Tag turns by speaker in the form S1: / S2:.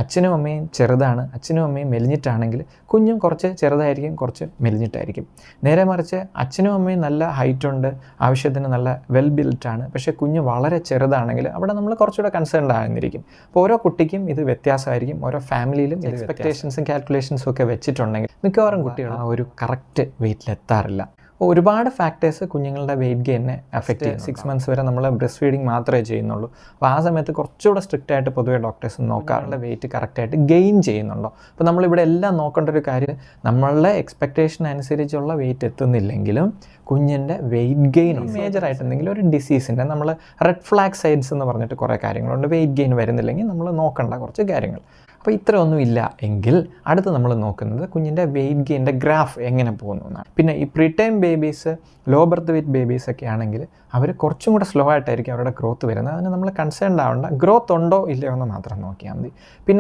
S1: അച്ഛനും അമ്മയും ചെറുതാണ്, അച്ഛനും അമ്മയും മെലിഞ്ഞിട്ടാണെങ്കിൽ കുഞ്ഞും കുറച്ച് ചെറുതായിരിക്കും, കുറച്ച് മെലിഞ്ഞിട്ടായിരിക്കും. നേരെ മറിച്ച് അച്ഛനും അമ്മയും നല്ല ഹൈറ്റുണ്ട്, ആവശ്യത്തിന് നല്ല വെൽ ബിൽറ്റാണ്, പക്ഷേ കുഞ്ഞ് വളരെ ചെറുതാണെങ്കിൽ അവിടെ നമ്മൾ കുറച്ചുകൂടെ കൺസേൺഡ് ആകുന്നിരിക്കും. അപ്പോൾ ഓരോ കുട്ടിക്കും ഇത് വ്യത്യാസമായിരിക്കും, ഓരോ ഫാമിലിയിലും എക്സ്പെക്റ്റേഷൻസും കാൽക്കുലേഷൻസും ഒക്കെ വെച്ചിട്ടുണ്ടെങ്കിൽ മിക്കവാറും കുട്ടികൾ ആ ഒരു കറക്റ്റ് വെയിറ്റിലെത്താറില്ല. ഒരുപാട് ഫാക്ടേഴ്സ് കുഞ്ഞുങ്ങളുടെ വെയിറ്റ് ഗെയിനെ അഫക്റ്റ് ചെയ്യും. 6 months വരെ നമ്മൾ ബ്രസ്റ്റ് ഫീഡിങ് മാത്രമേ ചെയ്യുന്നുള്ളൂ. അപ്പോൾ ആ സമയത്ത് കുറച്ചുകൂടെ സ്ട്രിക്റ്റ് ആയിട്ട് പൊതുവെ ഡോക്ടേഴ്സ് നോക്കാറുണ്ട് വെയിറ്റ് കറക്റ്റായിട്ട് ഗെയിൻ ചെയ്യുന്നുണ്ടോ. അപ്പോൾ നമ്മളിവിടെ എല്ലാം നോക്കേണ്ട ഒരു കാര്യം, നമ്മളുടെ എക്സ്പെക്റ്റേഷൻ അനുസരിച്ചുള്ള വെയിറ്റ് എത്തുന്നില്ലെങ്കിലും കുഞ്ഞിൻ്റെ വെയിറ്റ് ഗെയിൻ മേജറായിട്ട് എന്തെങ്കിലും ഒരു ഡിസീസിൻ്റെ നമ്മൾ റെഡ് ഫ്ലാഗ് സൈൻസ് എന്ന് പറഞ്ഞിട്ട് കുറേ കാര്യങ്ങളുണ്ട്. വെയിറ്റ് ഗെയിൻ വരുന്നില്ലെങ്കിൽ നമ്മൾ നോക്കേണ്ട കുറച്ച് കാര്യങ്ങൾ. അപ്പോൾ ഇത്രയൊന്നും ഇല്ല എങ്കിൽ അടുത്ത് നമ്മൾ നോക്കുന്നത് കുഞ്ഞിൻ്റെ വെയിറ്റ് ഗെയിൻ്റെ ഗ്രാഫ് എങ്ങനെ പോകുന്നു എന്നാണ്. പിന്നെ ഈ preterm babies, low birth weight babies ഒക്കെ ആണെങ്കിൽ അവർ കുറച്ചും കൂടെ സ്ലോ ആയിട്ടായിരിക്കും അവരുടെ ഗ്രോത്ത് വരുന്നത്. അതിന് നമ്മൾ കൺസേൺഡ് ആവേണ്ട, ഗ്രോത്ത് ഉണ്ടോ ഇല്ലയോ എന്ന് മാത്രം നോക്കിയാൽ മതി. പിന്നെ